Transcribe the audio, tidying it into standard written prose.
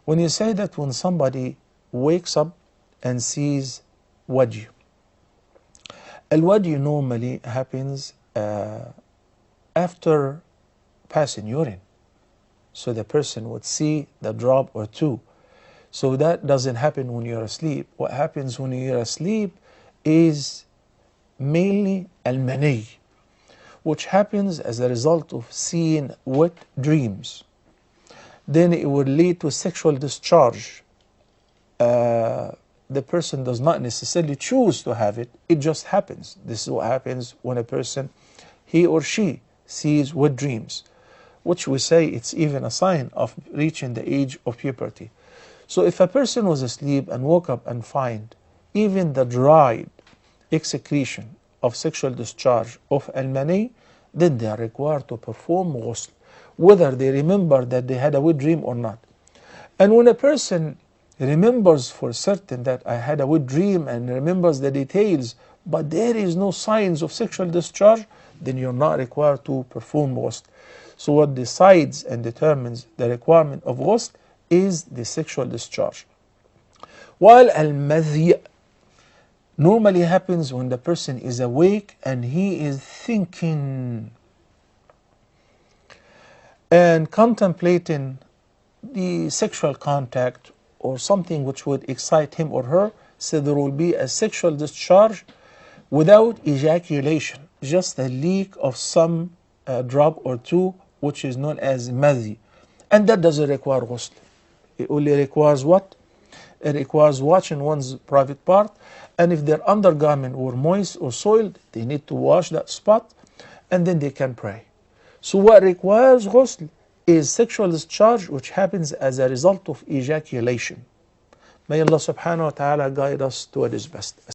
When you say that when somebody wakes up and sees wadi, al-wadi normally happens after passing urine. So the person would see the drop or two. So that doesn't happen when you're asleep. What happens when you're asleep is mainly al-mani, which happens as a result of seeing wet dreams. Then it will lead to sexual discharge. The person does not necessarily choose to have it, it just happens. This is what happens when a person, he or she, sees wet dreams, which we say it's even a sign of reaching the age of puberty. So if a person was asleep and woke up and find even the dried excretion of sexual discharge of al-mani, then they are required to perform ghusl, whether they remember that they had a wet dream or not. And when a person remembers for certain that I had a wet dream and remembers the details, but there is no signs of sexual discharge, then you're not required to perform ghusl. So what decides and determines the requirement of ghusl is the sexual discharge. While al-madhi normally happens when the person is awake and he is thinking and contemplating the sexual contact or something which would excite him or her, so there will be a sexual discharge without ejaculation, just a leak of some drop or two, which is known as madhi. And that doesn't require ghusl. It only requires what? It requires washing one's private part, and if their undergarment were moist or soiled, they need to wash that spot, and then they can pray. So what requires ghusl is sexual discharge, which happens as a result of ejaculation. May Allah subhanahu wa ta'ala guide us to what is best.